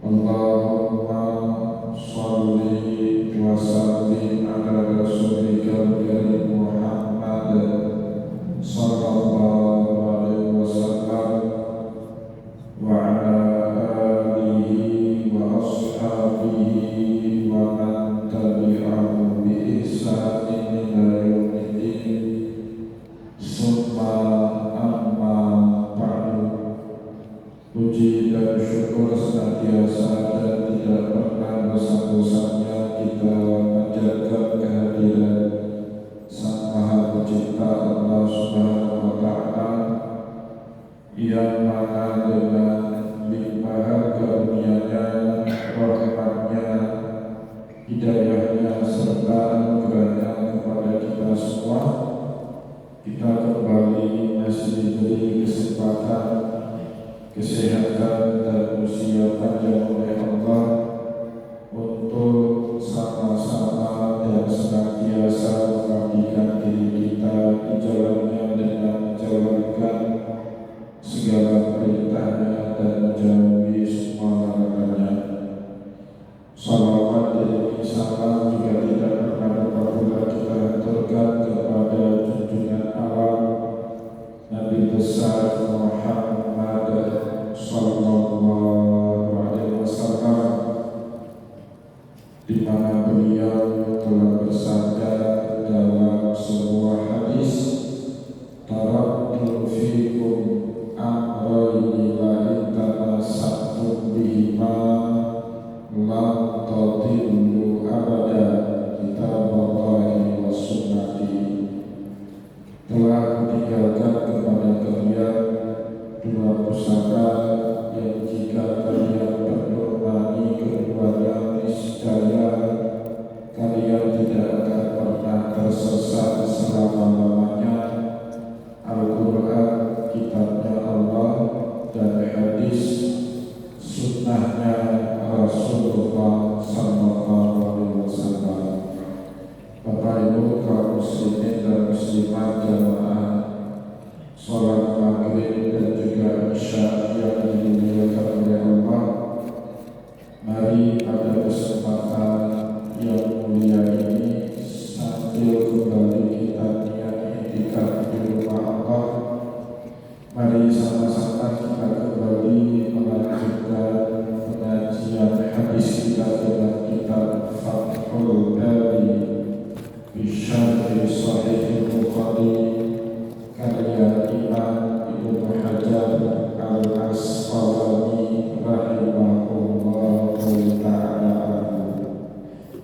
Allahumma sholli wa sallim ala rasulika karim Muhammad sallallahu alaihi wasallam wa ala alihi wa ashabihi wa man tabi'ahum bi ihsanin ila yaumiddin. Summa amma ba'du. Puji dan syukur senantiasa dan tidak pernah bosan-bosannya kita menjaga kehadiran Sang Maha Pencipta Allah Subhanahu wa Ta'ala, yang mana dengan limpahan karunia-Nya, rahmat-Nya, hidayah-Nya serta anugerah-Nya kepada kita semua, kita kembali masih diberi kesempatan, kesehatan dan usia panjang oleh Allah untuk sama-sama dan senantiasa mengabdikan diri kita di jalannya dengan menjalankan segala perintahnya dan menjauhi semua larangannya. Salawat dan salam juga tidak pernah lupa pula kita aturkan kepada junjungan alam Nabi besar Muhammad sallallahu alaihi wasallam, di mana beliau telah bersabda dalam sebuah hadis, taraktu fikum amrayni la intamasaktum bihima lam tadillu abada, kitaballahi wa sunnati. Telah meninggalkan kepada kalian dua pusaka yang jika kalian berdomani keduanya, niscaya kalian tidak akan pernah tersesat selama-lamanya: Al-Quran, kitabnya Allah, dan hadis, sunnahnya Rasulullah sallallahu alaihi wasallam. Bapak Ibu kaum muslimin dan muslimat jamaah sholat maghrib dan juga isya yang dimuliakan oleh Allah, mari pada kesempatan yang mulia ini, sambil kembali kita niat iktikaf di rumah Allah, mari sama-sama kita kembali melanjutkan pengajian hadis kita dalam kitab Fathul Bari Bisyarhi Sahih Bukhari karya Imam Ibnu Hajar Al-Asqalani rahimahullahu ta'ala.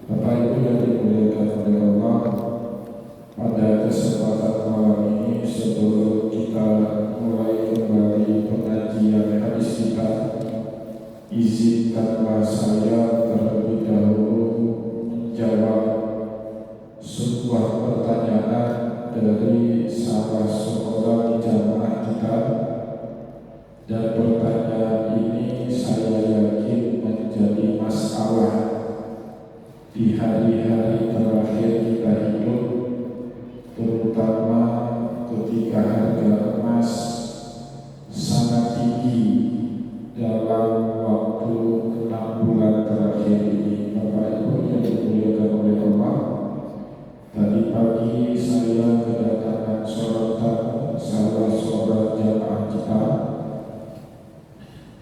Bapak Ibu yang dimuliakan oleh Allah, pada kesempatan malam ini, sebelum kita mulai kembali pengajian hadis kita, izinkanlah saya terlebih dahulu menjawab sebuah pertanyaan dari salah seorang jamaah kita, dan pertanyaan ini saya yakin menjadi masalah di hari-hari terakhir kita hidup, terutama ketika harga emas sangat tinggi dalam waktu 6 bulan terakhir ini. Bapak Ibu yang dimuliakan oleh Allah, tadi pagi saya kedatangan seorang tamu, salah seorang jamaah kita.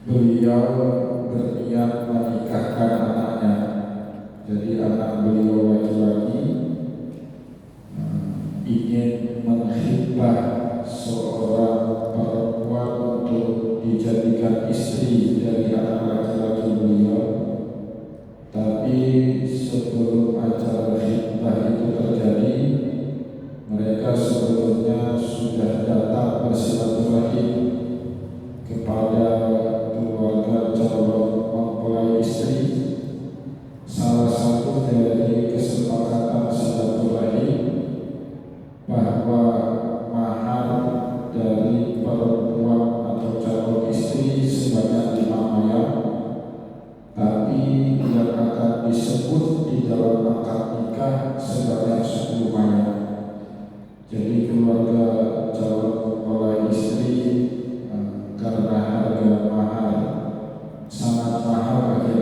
Beliau berniat menikahkan anaknya. Jadi anak beliau laki-laki ingin menghibah seorang perempuan untuk dijadikan istri dari anak laki-laki beliau. Tapi sebelum acara khitbah itu terjadi, mereka sebetulnya sudah datang bersilaturahim kepada keluarga calon mempelai istri. Salah satu dari kesepakatan silaturahim bahwa mahar dari perempuan atau calon istri sebanyak 5 mayar, tapi yang akan disebut di dalam akad nikah sebanyak 10 mayar. Jadi keluarga calon mempelai istri karena harga mahar sangat mahal bagi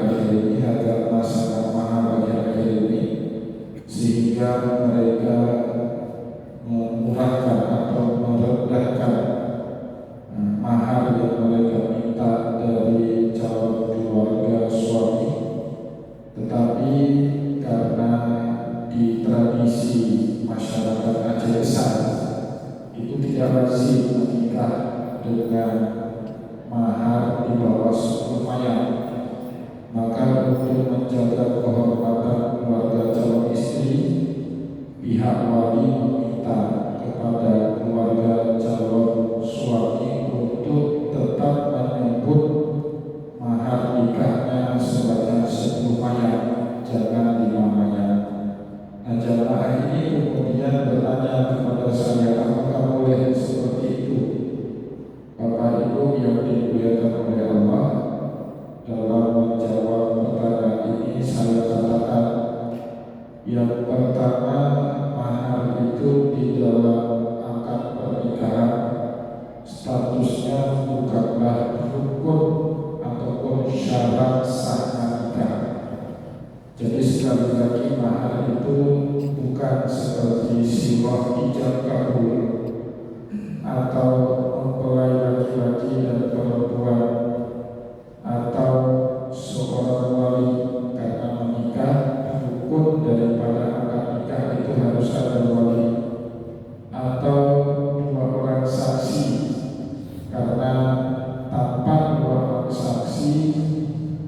Yang pertama, mahar itu di dalam akad pernikahan statusnya bukanlah rukun ataupun syarat sahnya nikah. Jadi sekali lagi mahar itu bukan seperti sirah ijab kabul atau mempelai laki-laki dan perempuan atau seorang wali karena menikah. Rukun daripada akad nikah itu harus ada wali atau dua orang saksi, karena tanpa dua orang saksi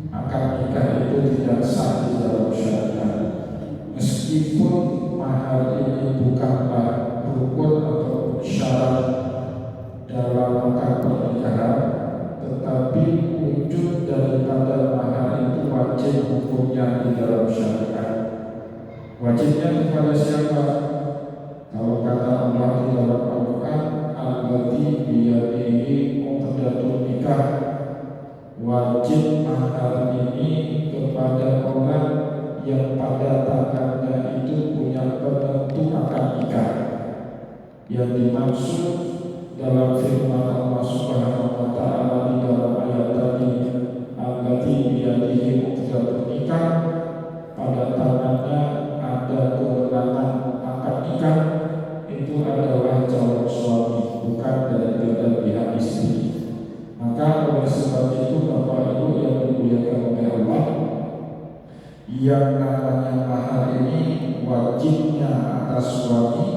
akad nikah itu tidak sah di dalam syariat. Meskipun mahar ini bukanlah rukun atau syarat dalam akad pernikahan, tetapi wujud daripada mahar itu wajib hukumnya di dalam syariat. Wajibnya kepada siapa? Kalau kata Allah di dalam Al-Quran, allati biyadihi uqdatun nikah, wajib mahar ini kepada orang yang pada tangannya itu punya penentu akad nikah. Yang dimaksud dalam firman Allah Subhanahu wa Ta'ala di dalam ayat tadi, allati biyadihi uqdatun nikah, pada tangannya ada kewenangan akad nikah, itu adalah calon suami, bukan dari pihak istri. Maka oleh sebab itu Bapak Ibu yang dimuliakan oleh Allah, yang namanya mahar ini wajibnya atas suami,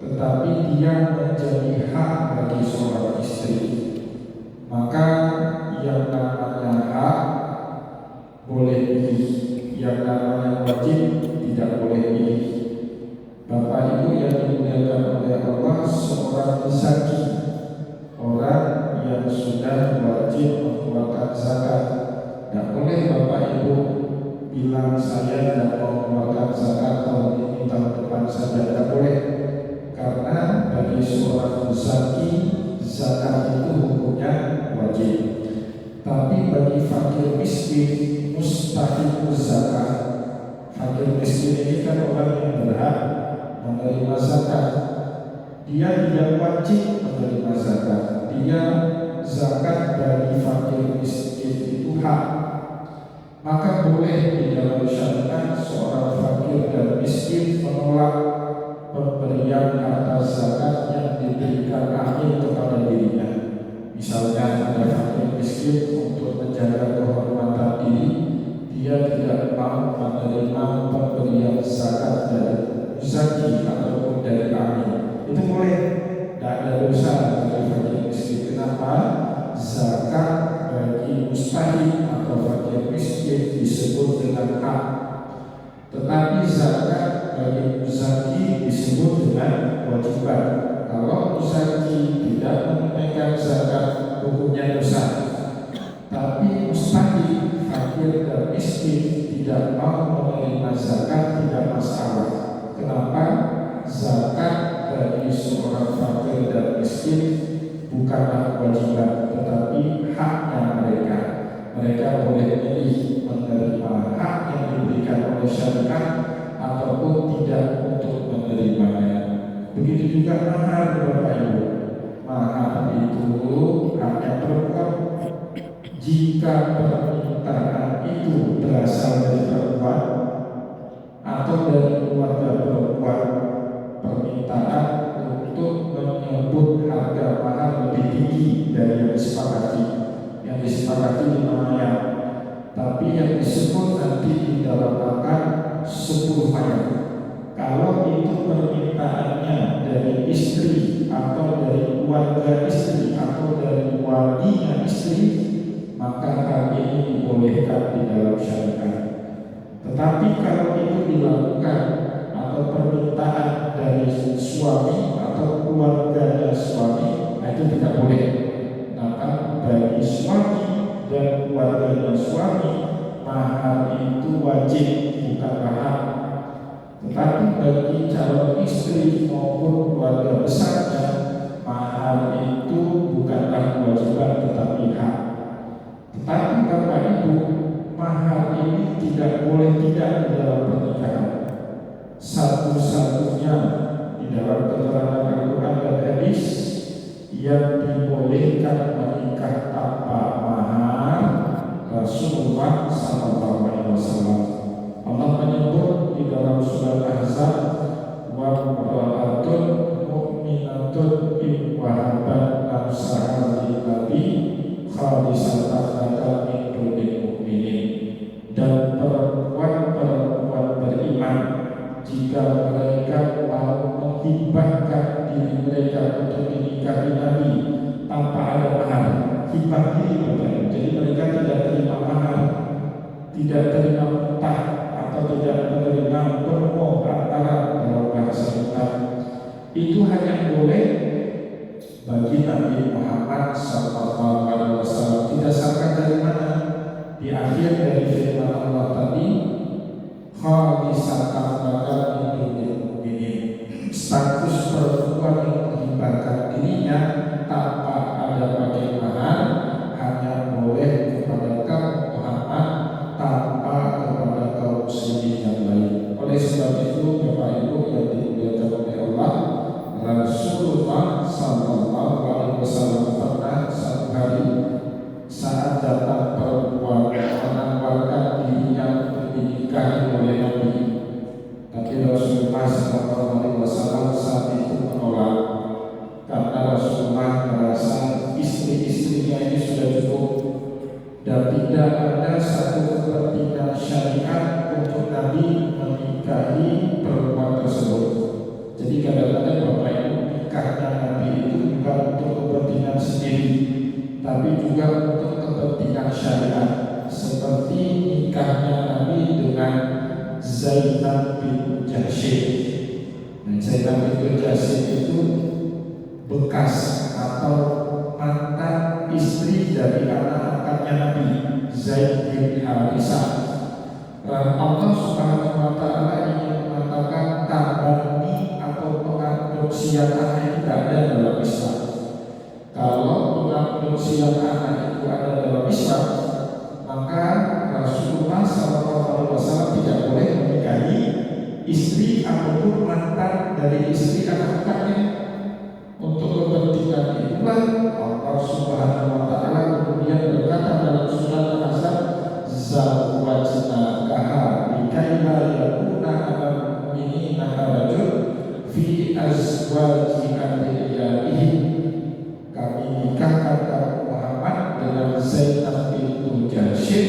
tetapi dia menjadi hak bagi seorang istri. Maka yang namanya hak boleh pilih, yang namanya wajib tidak boleh pilih. Bapak Ibu yang dimuliakan oleh Allah, seorang zaki, orang yang sudah wajib mengeluarkan zakat, tidak boleh Bapak Ibu bilang saya tidak mau mengeluarkan zakat tahun ini, tahun depan saja, tidak boleh. Karena bagi seorang zaki, zakat itu hukumnya wajib. Tapi bagi fakir miskin, mustahil zakat. Fakir miskin ini kan orang yang berhak menerima zakat. Dia tidak wajib menerima zakat. Dia zakat bagi fakir miskin itu hak. Maka boleh di dalam syariat seorang fakir dan miskin menolak pemberian harta zakat yang diberikan amil kepada dirinya. Misalnya ada fakir miskin untuk menjaga kehormatan diri, dia tidak mau menerima pemberian zakat dari zaki ataupun dari amil. Itu boleh, tidak ada dosa dari fakir miskin. Kenapa? Zakat bagi mustahil atau fakir miskin disebut dengan hak, tetapi zakat bagi muzaki disebut dengan kewajiban. Kalau muzaki tidak menunaikan zakat, hukumnya dosa. Tapi mustahil, fakir dan miskin tidak mau menerima zakat, tidak masalah. Kenapa? Zakat bagi seorang fakir dan miskin bukanlah kewajiban, tetapi haknya mereka. Mereka boleh memilih menerima hak yang diberikan oleh syariat ataupun tidak untuk menerimanya. Begitu juga mahar, Bapak Ibu. Mahar itu haknya perempuan. Jika permintaan itu berasal dari perempuan atau dari keluarga perempuan, permintaan untuk menyebut harga mahar lebih tinggi dari yang disepakati. Yang disepakati 5 ayat, tapi yang disebut nanti di dalam akad 10 ayat. Kalau itu permintaannya dari istri atau dari keluarga istri atau dari walinya istri, maka hal ini dibolehkan di dalam syariat. Tetapi kalau itu dilakukan atau permintaan dari suami atau keluarganya suami, itu tidak boleh. Maka bagi suami dan keluarganya suami, mahar itu wajib, bukan hak. Tetapi bagi calon istri maupun keluarga besarnya, mahar itu bukanlah kewajiban tetapi hak. Tetapi Bapak Ibu, mahar ini tidak boleh tidak di dalam pernikahan. satu-satunya di dalam keterangan Al-Quran dan hadis yang dibolehkan menikah tanpa mahar Rasulullah Sallallahu Alaihi Wasallam. Allah menyebut di dalam surat Ahzab, wa imra'atun mu'minatun in wahabat nafsaha lin nabi khalisatan laka min dunil mu'minin. Dan perempuan-perempuan beriman jika mereka mau menghibahkan diri mereka untuk dinikahi Nabi tanpa ada mahar, hibah diri Bapak. Jadi mereka tidak terima mahar, tidak terima mutah, atau tidak menerima promo antara dalam bahasa kita. Itu hanya boleh bagi Nabi Muhammad SAW. Didasarkan dari mana? Di akhir dari firman Allah tadi, khalisatan laka min dunil mu'minin. Status perempuan yang menghibahkan dirinya tanpa ada pakai mahar hanya boleh kepada kaum Muhammad, tanpa kepada kaum muslimin yang lain. Oleh sebab itu, Bapak Ibu yang dimuliakan oleh Allah, Rasulullah Sallallahu Alaihi Wasallam pernah satu hari saat datang perempuan menawarkan dirinya untuk dinikahi oleh Nabi, tapi Rasulullah Sallallahu Alaihi Wasallam saat itu menolak karena Rasulullah merasa istri-istrinya ini sudah cukup dan tidak ada satu kepentingan syariat untuk Nabi menikahi perempuan tersebut. Jadi kadang-kadang Bapak Ibu, nikahnya Nabi itu bukan untuk kepentingan sendiri, tapi juga untuk kepentingan syariat. Seperti nikahnya Nabi dengan Zainab bin Jahsy. Zainab bin Jahsy itu bekas atau mantan istri dari anak angkatnya Nabi, Zaid bin Harithah. Allah Subhanahu wa Ta'ala ingin mengatakan tabani atau pengadopsian anak itu tidak ada dalam Islam. Kalau pengadopsian anak itu ada dalam Islam, maka Rasulullah SAW tidak boleh menikahi istri ataupun mantan dari istri anak-anaknya. Untuk kepentingan itulah Allah Subhanahu wa Ta'ala kemudian berkata dalam surat Al-Ahzab, zawwajna kaha likaila yakuna alal mu'minina harajun fi azwaji adiyaihim. Kami nikahkan kamu Muhammad dengan Zainab bintu Jahsy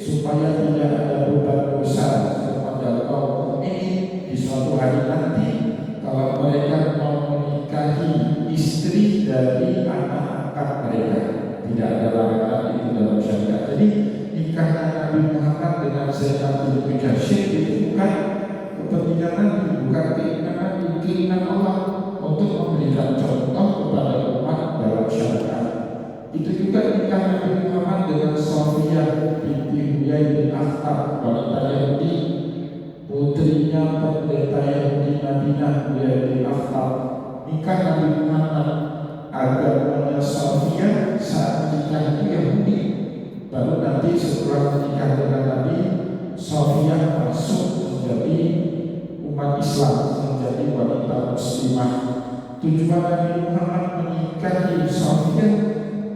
supaya tidak ada beban dosa kepada kaum mukminin di suatu hari nanti kalau mereka mau menikahi istri dari anak angkat mereka. Tidak ada larangan itu dalam syariat. Jadi nikahnya Nabi Muhammad dengan Zainab bintu Jahsy itu bukan kepentingan Nabi, bukan keinginan Allah untuk memberikan contoh kepada umat dalam syariat. Itu juga nikah Nabi Muhammad dengan Sofiyah binti Huyai bin Akhtab, wanita Yahudi, putrinya pendeta Yahudi Madinah Huyai bin Akhtab. Nikah Nabi Muhammad agamanya Sofiyah saat nikah itu Yahudi. Baru nanti setelah menikah dengan Nabi, Sofiyah masuk menjadi umat Islam, menjadi wanita muslimah. Tujuan Nabi Muhammad menikahi Sofiyah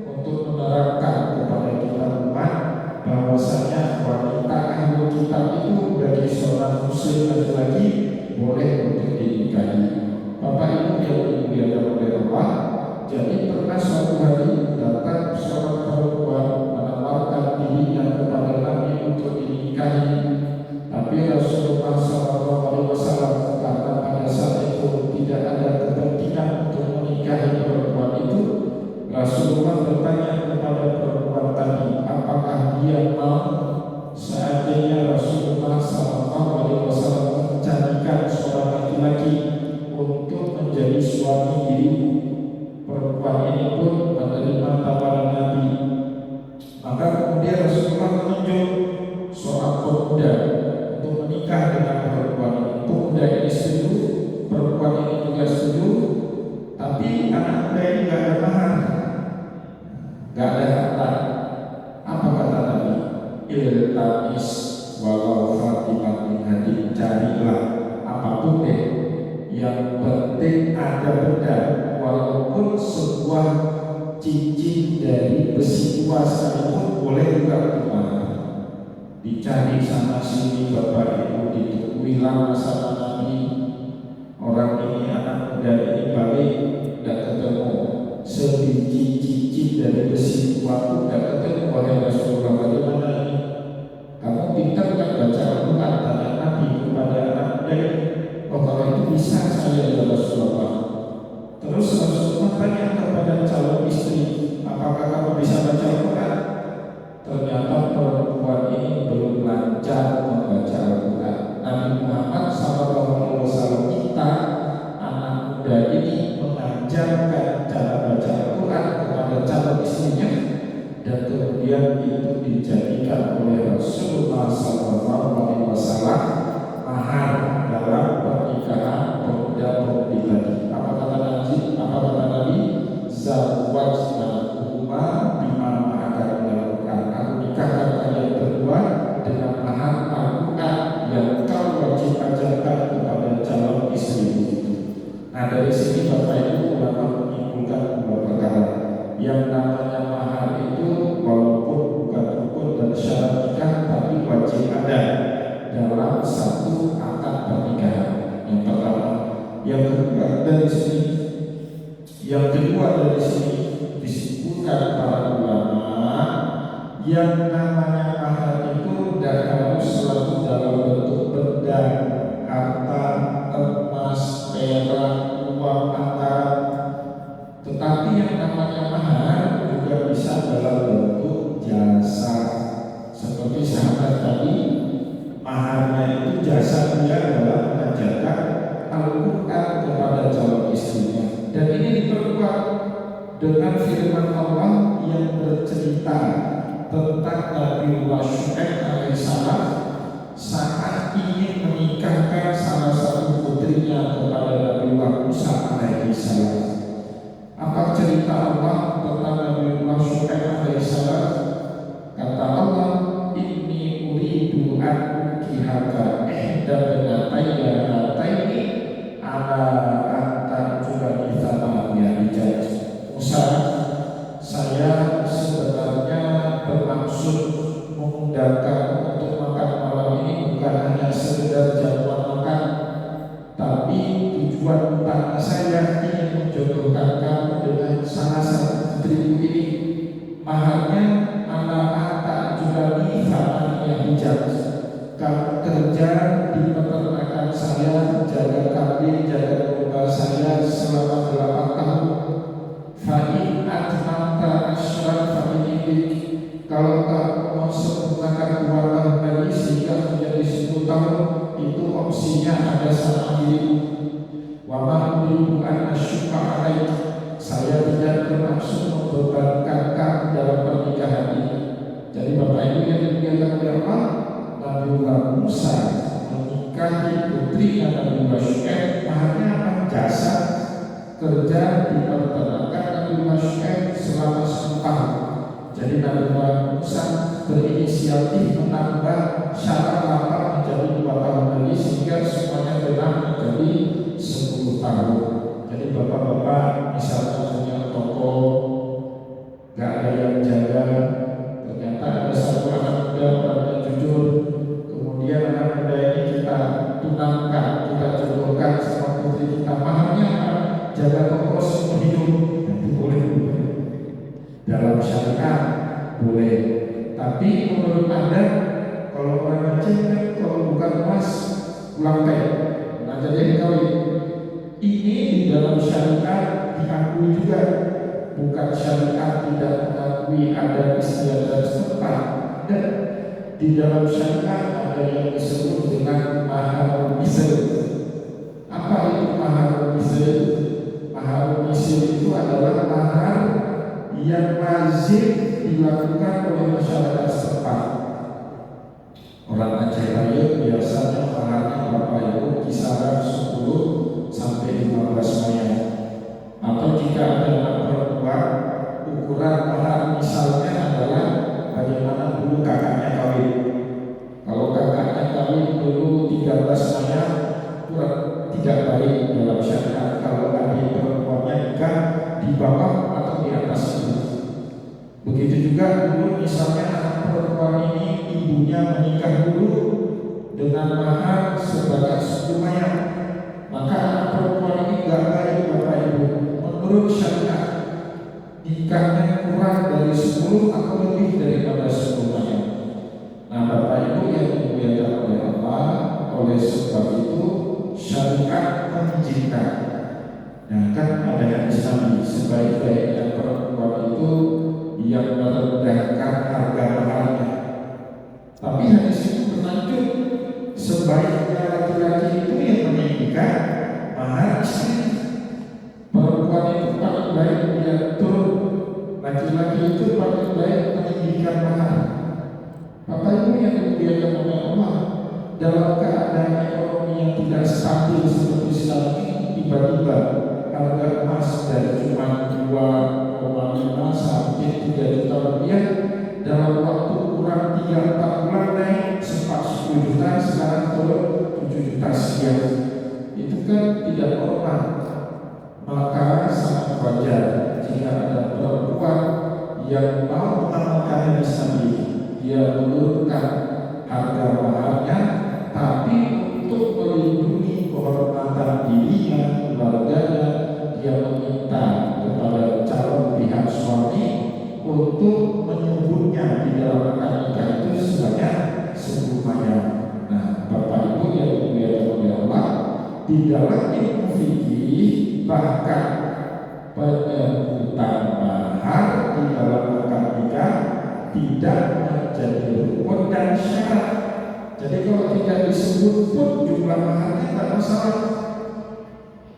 untuk menerangkan kepada kita umat bahwasanya wanita ahli kitab itu bagi seorang muslim laki-laki boleh untuk dinikahi. Bapak Ibu yang dimuliakan oleh Allah, jadi pernah suatu hari datang seorang perempuan menawarkan dirinya kepada Nabi untuk dinikahi, tapi Rasulullah SAW karena pada saat itu tidak ada kepentingan untuk menikahi perempuan itu, Rasulullah bertanya kepada perempuan tadi, apakah dia mau seandainya Rasulullah SAW mencarikan seorang laki-laki untuk menjadi suami dirimu. Perempuan ini pun menerima tawaran Nabi. Maka kemudian Rasulullah menunjuk seorang pemuda untuk menikah dengan perempuan ini. Pemuda ini setuju, perempuan ini juga setuju, tapi anak muda ini gak ada mahar, gak ada harta. Apa kata Nabi? Iltamis walau Fatimah bin Hadid, carilah apapun deh, yang penting ada benda, walaupun sebuah cincin dari besi tua sekalipun boleh juga untuk mahar. Dicari sana sini bapak ibu, ditungguin lama sama Nabi, orang ini anak muda ini balik tidak ketemu, sebiji cincin dari besi tua itu tidak ketemu. Wahai Rasulullah, bagaimana ini? Kamu pintar kan baca Al-Quran? Tanya Nabi kepada anak muda ini. Oh, kalau itu bisa saya ya Rasulullah. Terus Rasulullah tanya kepada calon istri, apakah kamu bisa baca Al-Quran? Ternyata perempuan ini belum lancar membaca Al-Quran. Nabi Muhammad SAW minta anak muda ini mengajarkan cara baca Al-Quran kepada calon istrinya, dan kemudian itu dijadikan oleh Rasulullah SAW mahar dalam pernikahan pemuda-pemudi tadi. Apa kata Nabi? Zawajna huma bima ma'akar minal Quran. Aku nikahkan kalian berdua dengan mahar Al-Quran yang kau wajib ajarkan kepada calon istrimu. Nah, dari sini Bapak Ibu ulama menyimpulkan dua perkara. Yang namanya mahar itu walaupun bukan rukun dan syarat nikah, tapi wajib ada dalam satu akad pernikahan. Yang pertama, yang kedua dari sini disebutkan para ulama, yang namanya mahar itu tidak harus selalu dalam bentuk benda, harta, emas, perak, uang, antar, tetapi yang namanya mahar juga bisa dalam bentuk jasa. Seperti sahabat tadi, maharnya itu jasa dia dalam mengajarkan Al-Quran kepada calon istrinya. Dan ini diperkuat dengan firman Allah yang bercerita tentang Nabiullah Syuaib alaihissalam saat ingin menikahkan salah satu putrinya kepada Nabiullah Musa alaihissalam. Apa cerita Allah tentang Nabiullah Syuaib alaihissalam? Kata Allah, inni uridu an ukihaka ihda banatayya hataini ala anta juga ditama ya dijaj. Musa, saya sebenarnya bermaksud mengundangkan untuk makan malam ini bukan hanya sekedar jamuan makan, tapi tujuan utama saya ingin menjodohkan kamu dengan salah satu putriku ini. Maharnya ala anta juga ditama ya dijaj. Kamu kerja di peternakan saya, jaga kambing, jaga domba saya selama 8 tahun. Fa'in atmamta asyran fa'in. Kalau kamu mau sempurnakan 2 tahun lagi sehingga menjadi 10 tahun, itu opsinya ada sama dirimu. Wa ma uridu an asyqa alaik. Saya tidak bermaksud membebankan kamu dalam pernikahan ini. Jadi Bapak Ibu yang dimuliakan oleh Allah, Nabiullah Musa menikahi putrinya Nabiullah Syuaib, maharnya apa? Jasa kerja di peternakan Nabiullah Syuaib selama 10 tahun. Jadi Nabiullah Musa berinisiatif menambah syarat lapar menjadi 2 tahun lagi sehingga semuanya benar menjadi 10 tahun. Jadi bapak-bapak misalnya punya toko, gak ada yang jaga, ternyata ada satu anak muda orangnya jujur, kemudian anak muda ini kita tunangkan, kita jodohkan sama putri kita, maharnya apa? Jaga toko seumur hidup. Itu boleh dalam syariat, boleh. Tapi menurut Anda, kalau orang Aceh kan kalau bukan emas ulang teh, nah jadi kawin. Ini di dalam syariat diakui juga, bukan syariat tidak mengakui ada istiadat setempat. Dan di dalam syariat ada yang disebut dengan mahar misl. Apa itu mahar misl? Mahar misl itu adalah mahar yang wajib dilakukan oleh masyarakat setempat. Orang Aceh Raya biasanya maharnya Bapak Ibu kisaran 10 sampai 15 mayat. Atau jika ada anak perempuan, ukuran mahar misalnya adalah bagaimana dulu kakaknya kawin. Kalau kakaknya kawin dulu 13 mayat, kurang Jika dulu misalnya anak perempuan ini ibunya menikah dulu dengan mahar sebagai lumayan, maka anak perempuan ini nggak baik Bapak Ibu. Menurut syariat nikahnya kurang dari 10 atau lebih daripada 10 mayat. Nah Bapak Ibu yang dimuliakan oleh Allah, oleh sebab itu syariat mengizinkan. Nah kan ada hadis Nabi, sebaik-baiknya perempuan itu yang merendahkan harga maharnya. Tapi hadis itu berlanjut, sebaiknya laki-laki itu yang meninggikan mahar istri. Perempuan itu paling baik dia turun, laki-laki itu paling baik meninggikan mahar. Bapak Ibu yang dimuliakan oleh Allah, dalam keadaan ekonomi yang tidak stabil seperti sekarang ini, tiba-tiba harga emas dari cuma 2,5 sampai 3 juta rupiah dalam waktu kurang 3-4 bulan naik sempat 10 juta, sekarang turun 7 juta sekian. Itu kan tidak normal. Maka sangat wajar jika ada perempuan yang mau mengamalkan hadis Nabi, dia menurunkan harga maharnya, tapi untuk melindungi kehormatan dirinya, keluarganya, dia meminta kepada calon pihak suami untuk menyebutnya di dalam akad nikah itu sebanyak 10 mayat. Nah, Bapak Ibu yang dimuliakan oleh Allah, di dalam ilmu fikih bahkan penyebutan mahar di dalam akad nikah tidak menjadi rukun dan syarat. Jadi kalau tidak disebut pun jumlah maharnya tidak masalah.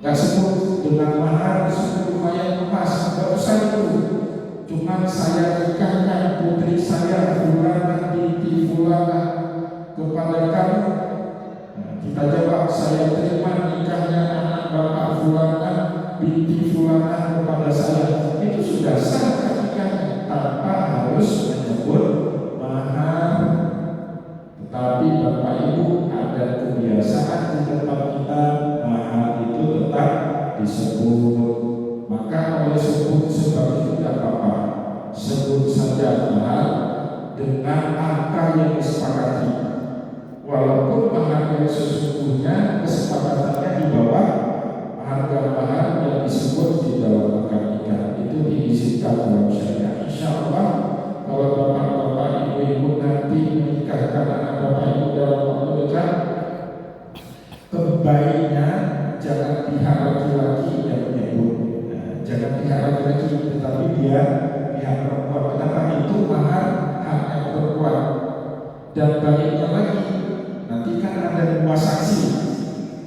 Nggak sebut dengan mahar 10 mayat emas, nggak usah itu. Cuma saya nikahkan putri saya Fulana binti Fulana kepada kamu. Nah, kita jawab, saya terima nikahnya anak bapak Fulana binti Fulana kepada saya. Itu sudah sah nikahnya tanpa harus menyebut mahar. Tetapi Bapak Ibu ada kebiasaan di tempat kita, mahar itu tetap disebut. Maka oleh sebut sebab itu tidak apa-apa, sebut saja mahar dengan angka yang disepakati. Walaupun mahar yang sesungguhnya kesepakatannya di bawah harga mahar yang disebut di dalam akad nikah, itu diizinkan dalam syariat. Insya Allah kalau bapak-bapak, ibu-ibu nanti menikahkan anak bapak ibu dalam waktu dekat, kebaiknya jangan pihak laki-laki yang menyebut, jangan pihak laki-laki, tetapi dia pihak perempuan. Kenapa? Itu mahar haknya perempuan. Dan baiknya lagi, nanti kan ada 2 saksi.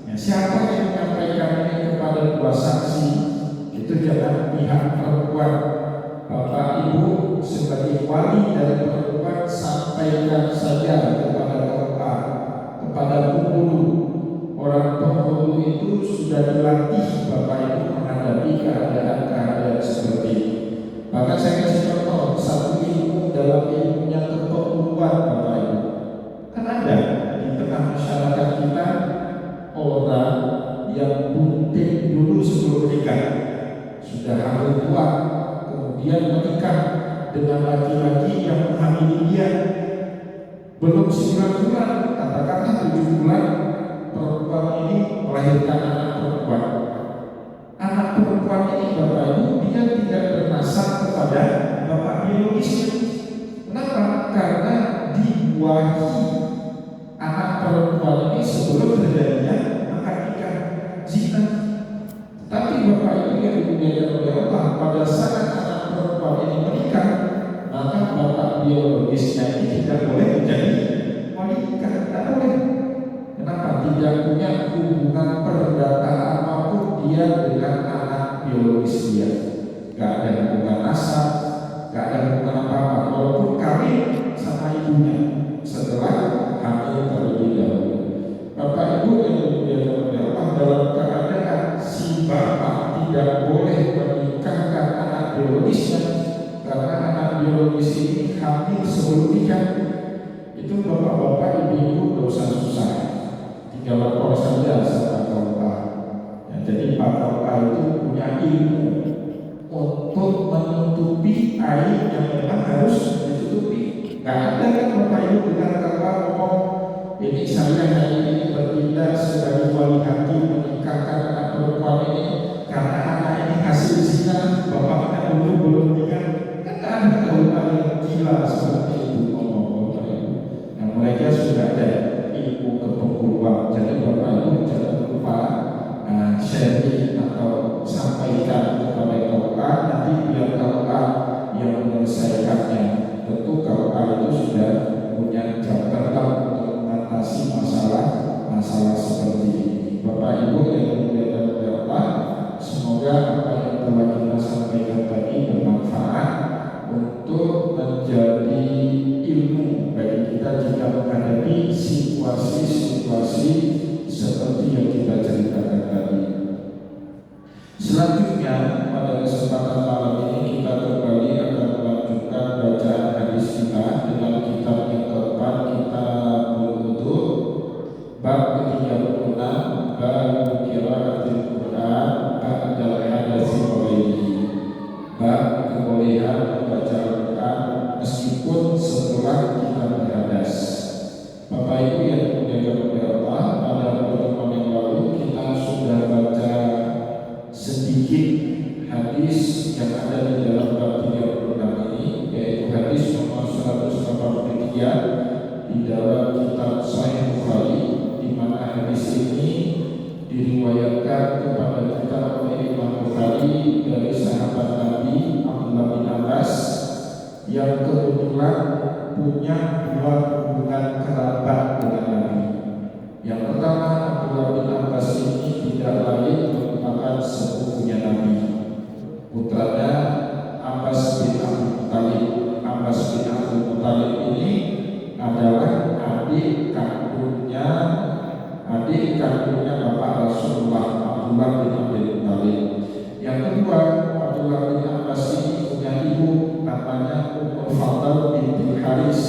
Ya, siapa yang menyampaikan ini kepada 2 saksi? Itu jangan pihak perempuan. Bapak Ibu sebagai wali dari perempuan sampaikan saja kepada penghulu. Orang penghulu itu sudah dilatih Bapak Ibu menghadapi keadaan-keadaan seperti ini. Maka saya kasih contoh satu ilmu dalam ilmunya kepenghulan Bapak Ibu. Kan ada di tengah masyarakat kita orang yang bunting dulu sebelum menikah, sudah hamil tua, kemudian menikah dengan laki-laki yang menghamili dia belum 9 bulan, katakanlah 7 bulan, perempuan ini melahirkan anak perempuan. Anak perempuan ini Bapak Ibu, dia tidak bernasab kepada bapak biologisnya. Kenapa? Karena dibuahi anak perempuan ini sebelum terjadinya akad nikah, zina. Tapi Bapak Ibu yang dimuliakan oleh Allah, pada saat anak perempuan ini menikah, maka bapak biologisnya ini tidak boleh menjadi wali nikah, tidak boleh. Kenapa? Tidak punya hubungan perdata apapun dia dengan anak biologis dia. Gak ada hubungan nasab, gak ada hubungan apa-apa, walaupun kawin sama ibunya setelah hamil terlebih dahulu. Bapak Ibu yang dimuliakan oleh Allah, dalam keadaan si bapak tidak boleh menikahkan anak biologisnya karena anak biologis ini hamil sebelum nikah, itu bapak-bapak, ibu-ibu gak usah susah, tinggal lapor saja sama Pak. Ya, jadi Pak itu punya ilmu untuk menutupi air yang memang harus ditutupi. Nggak ada kan Bapak Ibu dengan kata ngomong ini saya hari ini bertindak sebagai wali hati menikahkan anak perempuan ini karena anak ini hasil zina, bapaknya dulu belum nikah. Kan ada orang yang gila seperti itu ngomong Bapak Ibu. Nah mereka sudah ada ilmu kepengetahuan. Jadi Bapak Ibu jangan lupa sharing atau sampaikan kepada KUA, nanti biar KUA yang menyelesaikannya. Tentu KUA itu sudah punya jam terbang untuk mengatasi masalah seperti ini. Bapak Ibu yang dimuliakan oleh Allah, semoga apa yang telah kita sampaikan tadi bermanfaat untuk menjadi ilmu bagi kita jika menghadapi situasi-situasi seperti yang kita ceritakan tadi. Selanjutnya pada kesempatan malam ini kita kembali akan melanjutkan bacaan hadis kita dengan kitab yang keempat, Kitabul Wudu, bab ke-36, bab qiraatil Quran ba'dal hadats wa ghairihi, bab kebolehan membaca Al-Quran meskipun setelah kita berhadas. Bapak Ibu yang dimuliakan oleh Allah, pada pertemuan yang lalu kita sudah baca sedikit hadis yang ada di dalam bab 36 ini, yaitu hadis nomor 183 di dalam kitab Sahih Bukhari, di mana hadis ini diriwayatkan kepada kita oleh Imam Bukhari dari sahabat Nabi Abdullah bin Abbas yang kebetulan punya dua hubungan kerabat dengan Nabi. Yang pertama, Abdullah bin Abbas ini tidak lain merupakan sepupunya Nabi, putranya Abbas bin Abdul Muttalib. Abbas bin Abdul Muttalib ini adalah adik kandungnya Bapak Rasulullah, Abdullah bin Abdul Muttalib. Yang kedua, Abdullah bin Abbas ini punya ibu namanya Ummul Fadl binti Haris.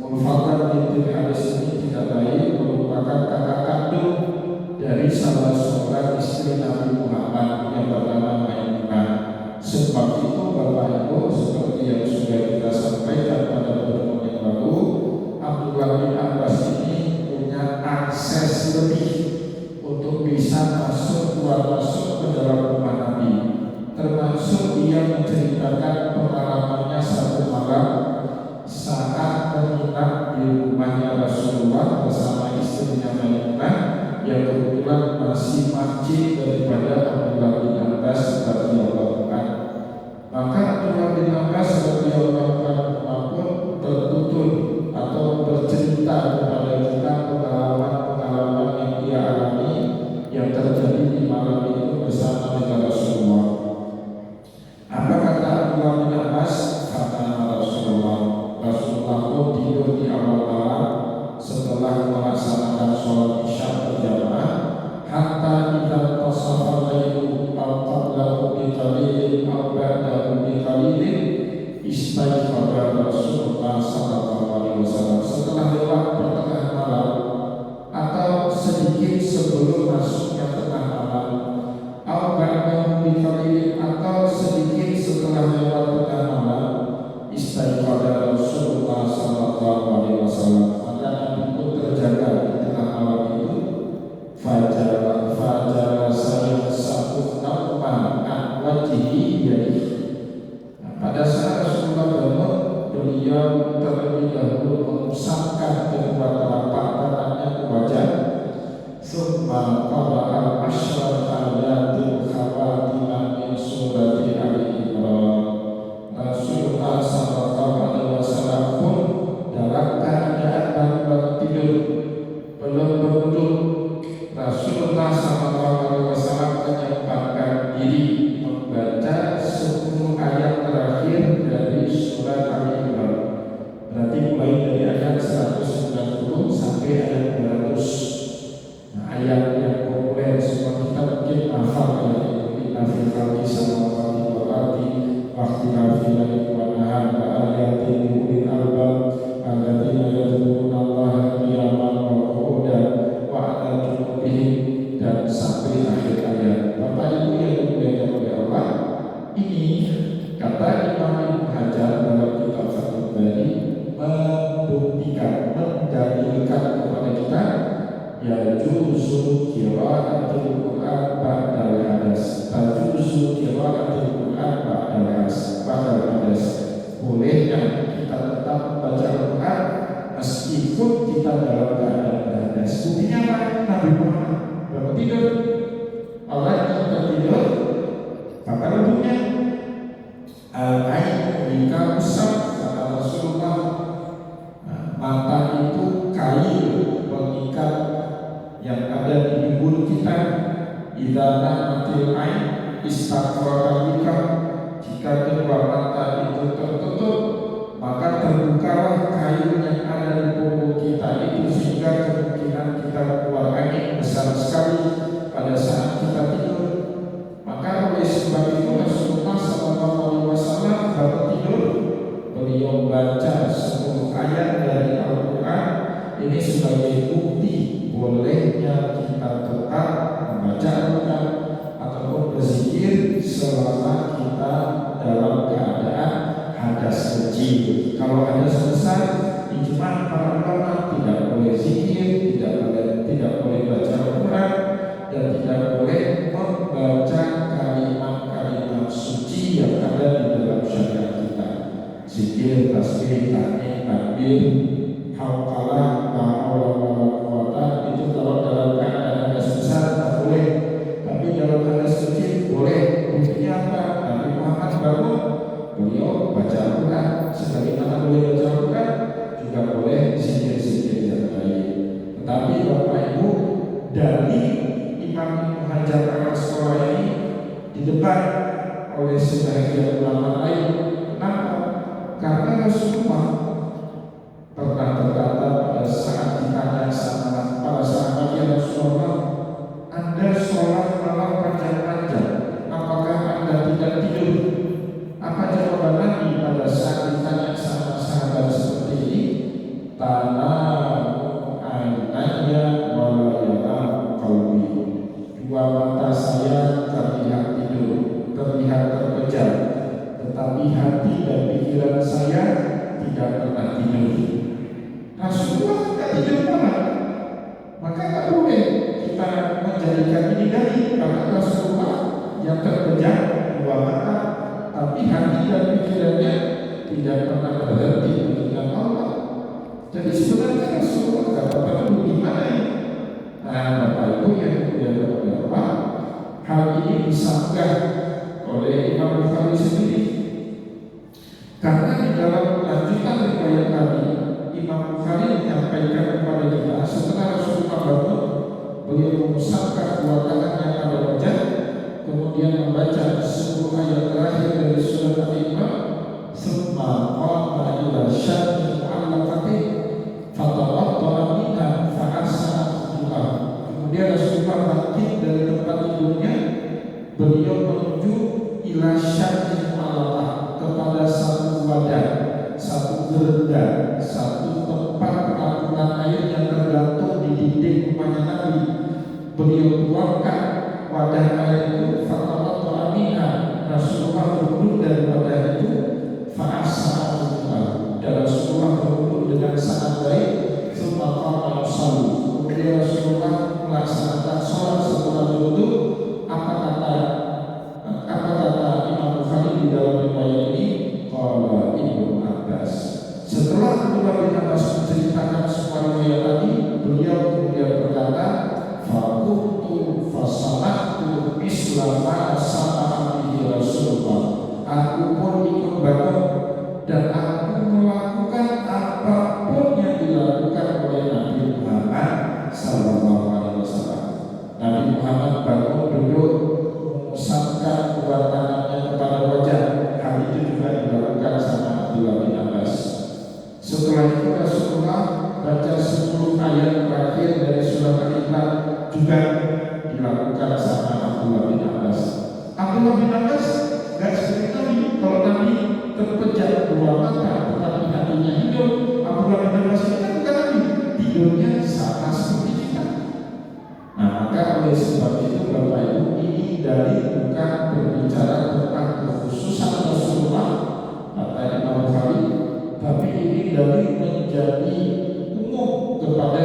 Ummul Fadl binti Haris ini tidak lain merupakan kakak kandung dari salah seorang istri Nabi Muhammad yang bernama Maimunah. Sebab itu Bapak Ibu, seperti yang sudah kita sampaikan pada pertemuan yang lalu, Abdullah bin Abbas ini punya akses lebih untuk bisa keluar masuk ke dalam rumah Nabi. Termasuk dia menceritakan pengalamannya satu malam saat menginap di rumahnya Rasulullah bersama istrinya Maimunah yang kebetulan masih makcik daripada Abdullah bin Abbas radhiyallahu anhu. Maka Abdullah bin Abbas radhiyallahu anhu pun tertutur atau bercerita kepada kita pengalaman-pengalaman yang dia alami yang terjadi di malam itu bersama dengan Rasulullah. Apa kata Abdullah bin Abbas? Kata Rasulullah pun tidur di awal malam setelah melaksanakan sholat isya berjamaah, hatta mengajarkan kepada kita, ya juzu qiraatul Quran ba'dal hadas, tajuzu qiraatul Quran ba'dal hadas. Bolehnya kita tetap membaca Quran meskipun kita dalam keadaan hadas. Buktinya apa? Nabi Muhammad bangun tidur, Allah kita tidur, maka wudhunya al-ain bika usap, kata Rasulullah. Mata itu kail pengikat yang ada di tubuh kita. Idza namatil ain istaqra bika, jika kedua mata itu tertutup, maka terbukalah kail yang ada di tubuh kita itu, sehingga kemungkinan kita keluar angin besar sekali pada saat kita tidur. Maka oleh sebab itu Rasulullah SAW bangun tidur, beliau baca 10 ayat dari Al-Quran. Ini sebagai bukti bolehnya kita tetap membaca Al-Quran ataupun berzikir selama kita dalam keadaan hadas kecil. Kalau hadas besar, ijma para ulama tidak boleh zikir, tidak boleh baca Al-Quran, dan tidak boleh membaca kalimat-kalimat suci yang ada di dalam syariat kita. Zikir, tasbih, tahmid, takbir, hauqalah, la haula wala quwata, itu kalau dalam keadaan hadas besar tidak boleh. Tapi dalam hadas kecil boleh. Buktinya apa? Nabi Muhammad bangun, beliau baca Al-Quran. Sebagaimana boleh baca Al-Quran, juga boleh zikir-zikir yang lain. Tetapi Bapak Ibu, dari Imam Ibnu Hajar al-Asqalani ini di depan oleh sebagian ulama lain. Kenapa? Karena Rasulullah pernah berkata pada saat ditanya sama para sahabat, ya Rasulullah, Anda sholat malam panjang-panjang, apakah Anda tidak tidur? Apa jawaban Nabi pada saat ditanya sama sahabat seperti ini? Tanamu ainaya wala yanamu qalbi. Dua mata saya terlihat tidur, terlihat terpejam, tetapi hati dan pikiran saya tidak pernah tidur. Rasulullah tidak tidur malam, maka tak boleh kita menjadikan ini dari karena Rasulullah yang terpejam dua mata, tapi hati dan pikirannya tidak pernah berhenti mengingat Allah. Jadi sebenarnya Rasulullah tidak pernah tidur gimana ini? Nah, Bapak Ibu yang kemudian apa? Hal ini disanggah oleh Imam Bukhari sendiri, karena di dalam lanjutan riwayat tadi Imam Bukhari menyampaikan kepada kita, setelah Rasulullah bangun, beliau mengusapkan dua tangannya pada wajah, kemudian membaca 10 ayat terakhir dari surat Al-Imran. Summa qama ila syarri mu'allaqati fatawadda'a minha fa'asana du'a. Kemudian Rasulullah bangkit dari tempat tidurnya, beliau menuju ila syarri mu'allaqah, kepada satu wadah, satu gerda, satu tempat penampungan air yang tergantung di dinding rumahnya Nabi. Beliau tuangkan wadah air itu, fatawadda'a minha, Rasulullah berwudu dari wadah itu, fa'asana, dan Rasulullah berwudu dengan sangat baik. Tsumma qama yusalli, kemudian Rasulullah melaksanakan sholat setelah berwudu. Apa kata Imam Bukhari di dalam riwayat ini? Qala Ibnu Abbas. Setelah Abdullah bin Abbas menceritakan semua riwayat tadi, beliau kemudian berkata, fakuntu fasalatu misla ma sama'a bihi Rasulullah. Aku pun ikut bangun dan aku melakukan apapun yang dilakukan oleh Nabi Muhammad sallallahu alaihi wasallam. Nabi Muhammad bangun, duduk, mengusapkan kedua tangannya kepada wajah. Hal itu juga dilakukan sama Abdullah bin Abbas. Setelah itu Rasulullah baca 10 ayat terakhir dari surat Al-Imran, juga dilakukan sama Abdullah bin Abbas. Abdullah bin Abbas gak seperti Nabi. Kalau Nabi terpejam dua mata tetapi hatinya hidup, Abdullah bin Abbas itu kan bukan Nabi, tidurnya sama seperti kita. Nah, maka oleh sebab itu Bapak Ibu, ini dari bukan berbicara tentang kekhususan Rasulullah kata Imam Bukhari, tapi ini dari menjadi umum kepada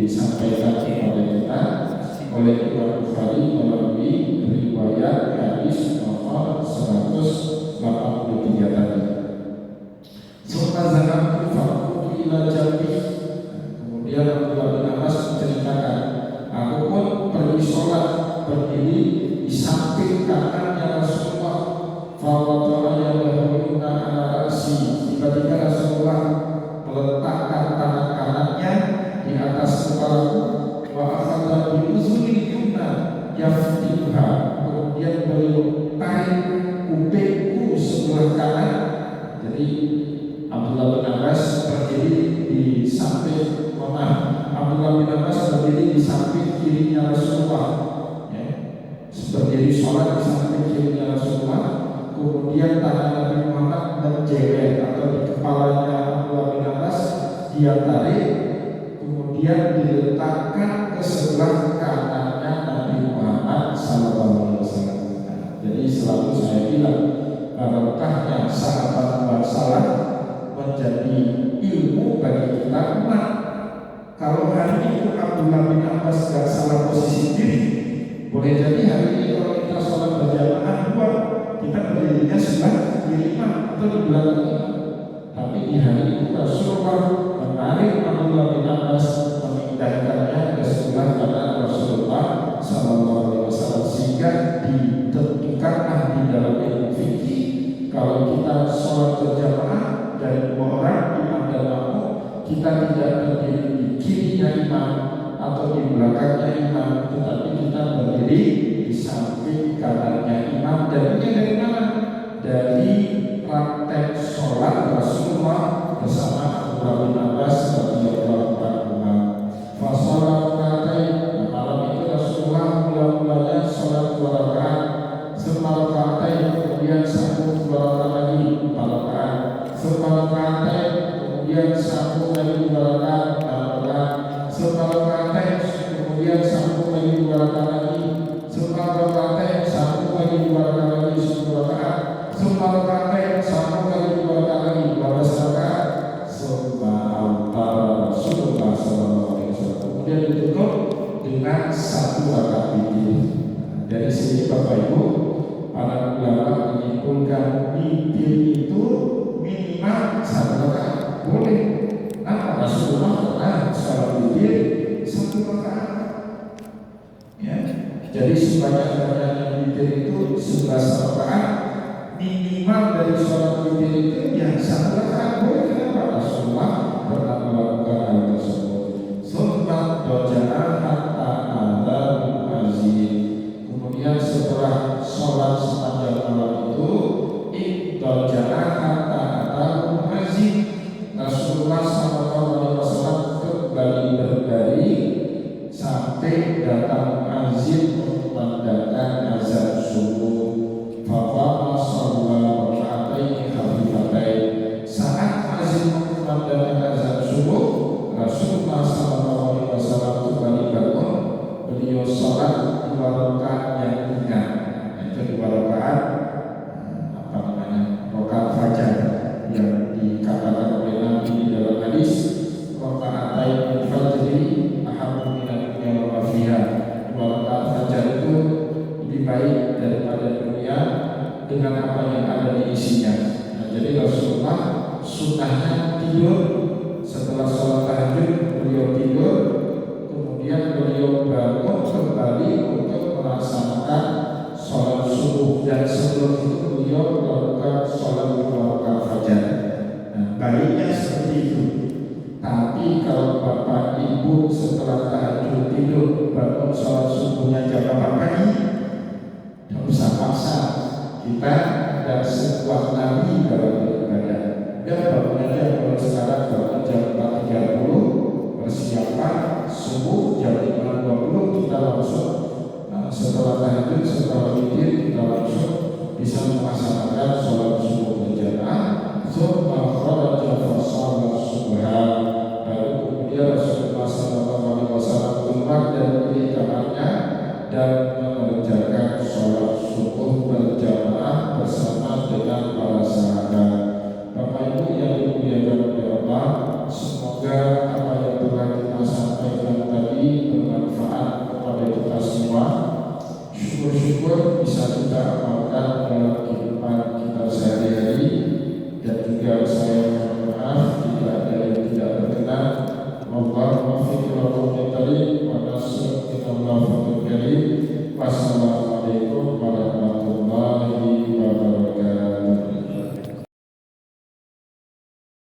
disampaikan kepada kita oleh Imam Bukhari melalui riwayat hadis nomor 183 tadi. Summa zahabtu faqutu ila jambi. Kemudian Abdullah bin Abbas menceritakan, aku pun pergi sholat berdiri di samping kanannya Rasulullah. Fawadha'a yadahu yumna ala ra'si. Tiba-tiba Rasulullah meletakkan tangan kanannya di atas kepalaku. Wa akhadha bi uzuni yumna yaftiha. Kemudian beliau tarik kupingku sebelah kanan. Jadi Abdullah bin Abbas berdiri di samping Abdullah bin Abbas berdiri di samping kirinya Rasulullah, ya. Berdiri sholat di samping kirinya Rasulullah. Kemudian tangan Nabi Muhammad menjewer atau di kepalanya Abdullah bin Abbas, dia tarik, kemudian diletakkan ke sebelah kanannya Nabi Muhammad SAW. Jadi selalu saya bilang, barokahnya sahabat bersalah menjadi ilmu bagi kita umat. Kalau hari itu Abdullah bin Abbas gak salah posisi diri, boleh jadi hari ini kalau kita sholat berjamaah dua, kita berdirinya sebelah kiri imam atau di belakang imam. Tapi di hari itu Rasulullah menarik Abdullah bin Abbas, memindahkannya ke sebelah kanan Rasulullah SAW, sehingga ditentukanlah di dalam ilmu fikih kalau kita sholat berjamaah dari dua orang, imam dan makmum, kita tidak berdiri di kirinya imam atau di belakangnya imam, tetapi kita berdiri di samping kanannya imam. Dan ini dari mana? Dari praktek sholat Rasulullah bersama Abdullah bin Abbas radhiyallahu anhu. Fasolat katain. Malam itu Rasulullah mula-mulanya sholat 2 rakaat, semalam katain, kemudian sambung 2 rakaat lagi 4 rakaat, semalam katain, kemudian sambung lagi 2 rakaat 4 rakaat, semalam katain, kemudian sambung lagi 2 rakaat lagi, semalam katain, sambung lagi 2 rakaat lagi 10 rakaat, semalam katain, sambung lagi 2 rakaat lagi 12 rakaat. Semalam Rasulullah SAW kemudian ditutup dengan 1 rakaat witir. Dari sini Bapak Ibu, para ulama menyimpulkan witir itu minimal 1 rakaat. Boleh. Nah, Rasulullah pernah sholat witir 1 rakaat. Ya. Jadi sebanyak-banyaknya witir itu 11 rakaat. Minimal dari sholat witir itu yang 1 rakaat. Boleh. Kenapa? Rasulullah pernah melakukan hal tersebut. Sunat dojanah hatta ada muazzin. Kemudian setelah sholat sepanjang malam itu, dojanah hatta ada muazzin. Rasulullah SAW kembali berbaring sampai datang muazzin memandangkan azan subuh. Faqama shalla raka'ataini khafifatain. Saat muazzin memandangkan azan subuh, Rasulullah SAW kembali bangun. Beliau sholat 2 rakaat yang ringan, itu 2 rakaat rakaat fajar yang dikatakan oleh Nabi di dalam hadis, raka'atain fajri ahabbu minad dunya wa ma fiha. 2 rakaat fajar itu lebih baik daripada dunia dengan apa yang ada di isinya. Nah, jadi Rasulullah sunnahnya tidur. Setelah sholat tahajud beliau tidur, kemudian beliau bangun kembali untuk melaksanakan sholat subuh, dan sebelum itu beliau melakukan sholat 2 rakaat fajar. Nah, baiknya seperti itu. Tapi kalau bapak ibu setelah tahajud tidur bangun sholat subuhnya jam 8 pagi, tidak usah paksa. Kita tidak sekuat Nabi dalam beribadah. Ya, bangun aja kalau sekarang bangun jam 4.30, persiapan subuh jam 5.20 kita langsung setelah tahajud, setelah witir kita langsung bisa melaksanakan sholat subuh berjamaah. Tsumma kharaja fa shalla subha. Lalu kemudian Rasulullah SAW keluar dari kamarnya dan mengerjakan sholat subuh berjamaah bersama dengan para sahabat. Bapak Ibu yang dimuliakan oleh Allah, semoga apa yang telah kita sampaikan kita amalkan dalam kehidupan kita sehari-hari. Dan juga saya mohon maaf jika ada yang tidak berkenan. Allahumma fiqh wa qawmi wa nasr inna Allah fatul karim. Wassalamualaikum